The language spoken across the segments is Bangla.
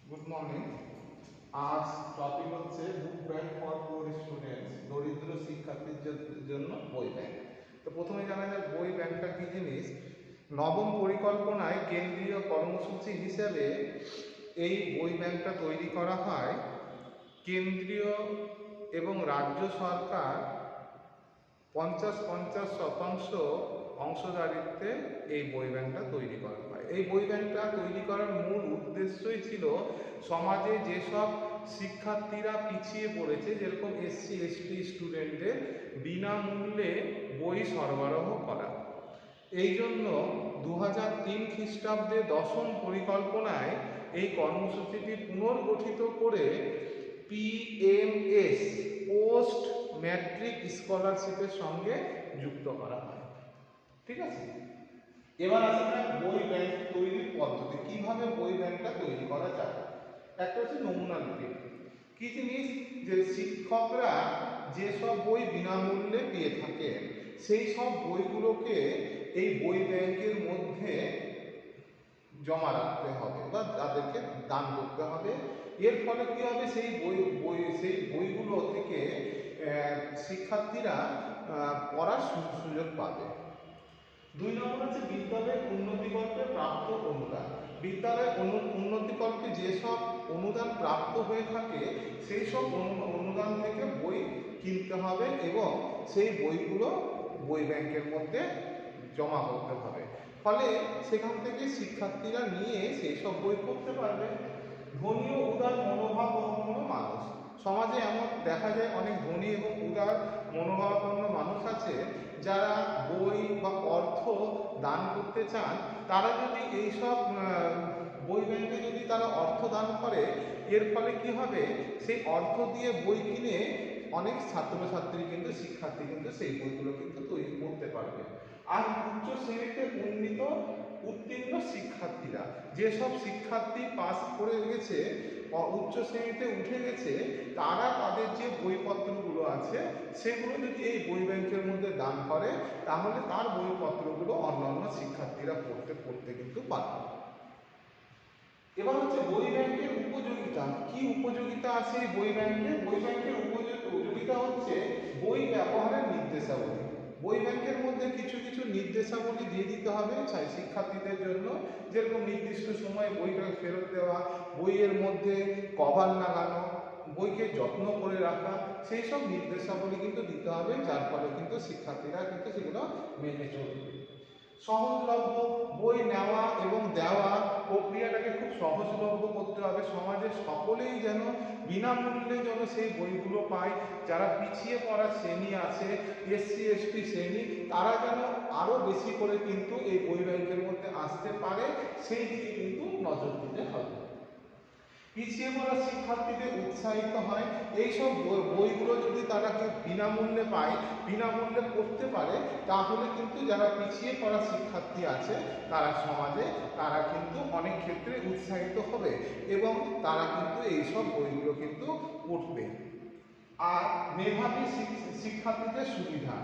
Good morning. আজ টপিক হচ্ছে বুক ব্যাংক ফর পুয়ার স্টুডেন্টস, দরিদ্র শিক্ষার্থীদের জন্য বই ব্যাংক। তো প্রথমে জানা যায় বই ব্যাংকটা কি জিনিস। নবম পরিকল্পনায় কেন্দ্রীয় কর্মসূচি হিসেবে এই বই ব্যাংকটা তৈরি করা হয়। কেন্দ্রীয় এবং রাজ্য সরকার 50-50% অংশদারিত্বে এই বই ব্যাংকটা তৈরি করা হয়। এই বই ব্যাংকটা তৈরি করার মূল উদ্দেশ্যই ছিল সমাজে যেসব শিক্ষার্থীরা পিছিয়ে পড়েছে, যেরকম এসসি এসটি স্টুডেন্টদের বিনামূল্যে বই সরবরাহ করা। এই জন্য 2003 খ্রিস্টাব্দে দশম পরিকল্পনায় এই কর্মসূচিটি পুনর্গঠিত করে PMS পোস্ট ম্যাট্রিক স্কলারশিপের সঙ্গে যুক্ত করা হয়। ঠিক আছে, এবার আসলে বই ব্যাংক তৈরির পদ্ধতি, কিভাবে বই ব্যাংকটা তৈরি করা যায়। একটা হচ্ছে নমুনা লিপি। কি জিনিস, যে শিক্ষকরা যেসব বই বিনামূল্যে পেয়ে থাকে সেই সব বইগুলোকে এই বই ব্যাংকের মধ্যে জমা রাখতে হবে বা তাদেরকে দান করতে হবে। এর ফলে কি হবে, সেই বইগুলো থেকে শিক্ষার্থীরা পড়ার সুযোগ পাবে। 2 নম্বর হচ্ছে বিদ্যালয়ের উন্নতিকল্পে প্রাপ্ত অনুদান। বিদ্যালয়ের উন্নতিকল্পে যেসব অনুদান প্রাপ্ত হয়ে থাকে সেই সব অনুদান থেকে বই কিনতে হবে এবং সেই বইগুলো বই ব্যাংকের মধ্যে জমা করতে হবে। ফলে সেখান থেকে শিক্ষার্থীরা নিয়ে সেই সব বই পড়তে পারবে। ধনী ও উদার মনোভাবাপন্ন মানুষ। সমাজে এমন দেখা যায় অনেক ধনী এবং উদার মনোভাবাপন্ন মানুষ আছে যারা বই বা অর্থ দান করতে চান। তারা যদি এইসব বই ব্যাংকে যদি তারা অর্থ দান করে, এর ফলে কি হবে, সেই অর্থ দিয়ে বই কিনে অনেক ছাত্রছাত্রী কিন্তু শিক্ষার্থী কিন্তু সেই বইগুলো কিন্তু তৈরি করতে পারবে। আর উচ্চ শ্রেণীতে উত্তীর্ণ শিক্ষার্থীরা, যেসব শিক্ষার্থী পাস করে গেছে, উচ্চ শ্রেণীতে উঠে গেছে, তারা তাদের যে বইপত্রগুলো আছে সেগুলো যদি এই বই ব্যাংকের মধ্যে দান করে তাহলে তার বইপত্রগুলো অন্যান্য শিক্ষার্থীরা পড়তে কিন্তু পারবে। এবার হচ্ছে বই ব্যাংকের উপযোগিতা। কি উপযোগিতা আছে এই বই ব্যাংকে? বই ব্যাংকের উপযোগিতা হচ্ছে বই ব্যবহারের নির্দেশাবলী। বই ব্যাংকের মধ্যে কিছু কিছু নির্দেশাবলী দিয়ে দিতে হবে শিক্ষার্থীদের জন্য, যেরকম নির্দিষ্ট সময়ে বইটা ফেরত দেওয়া, বইয়ের মধ্যে কভার লাগানো, বইকে যত্ন করে রাখা, সেই সব নির্দেশাবলী কিন্তু দিতে হবে, যার ফলে কিন্তু শিক্ষার্থীরা কিন্তু সেগুলো মেনে চলবে। সহজলভ্য, বই নেওয়া এবং দেওয়া প্রক্রিয়াটাকে খুব সহজলভ্য করতে হবে। সমাজের সকলেই যেন বিনামূল্যে যেন সেই বইগুলো পায়। যারা পিছিয়ে পড়া শ্রেণী আছে, এসসি এসটি শ্রেণী, তারা যেন আরও বেশি করে কিন্তু এই বই ব্যাংকের মধ্যে আসতে পারে, সেই দিকে কিন্তু নজর দিতে হবে। পিছিয়ে পড়া শিক্ষার্থীদের উৎসাহিত হয়। এইসব বইগুলো যদি তারা কেউ বিনামূল্যে পায়, বিনামূল্যে পড়তে পারে, তাহলে কিন্তু যারা পিছিয়ে পড়া শিক্ষার্থী আছে তারা সমাজে তারা কিন্তু অনেক ক্ষেত্রে উৎসাহিত হবে এবং তারা কিন্তু এইসব বইগুলো কিন্তু পড়বে। আর মেধাবী শিক্ষার্থীদের সুবিধা,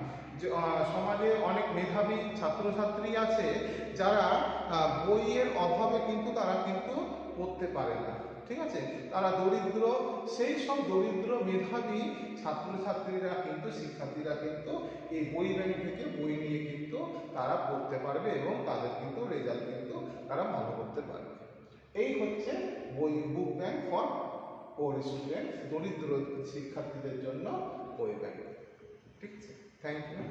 সমাজে অনেক মেধাবী ছাত্রছাত্রী আছে যারা বইয়ের অভাবে কিন্তু তারা কিন্তু পড়তে পারে না। ঠিক আছে, তারা দরিদ্র, সেই সব দরিদ্র মেধাবী ছাত্রছাত্রীরা কিন্তু শিক্ষার্থীরা কিন্তু এই বই ব্যাংক থেকে বই নিয়ে কিন্তু তারা পড়তে পারবে এবং তাদের কিন্তু রেজাল্ট কিন্তু তারা ভালো করতে পারবে। এই হচ্ছে বুক ব্যাংক ফর পুয়ার স্টুডেন্টস, দরিদ্র শিক্ষার্থীদের জন্য বই ব্যাংক। ঠিক আছে, থ্যাংক ইউ।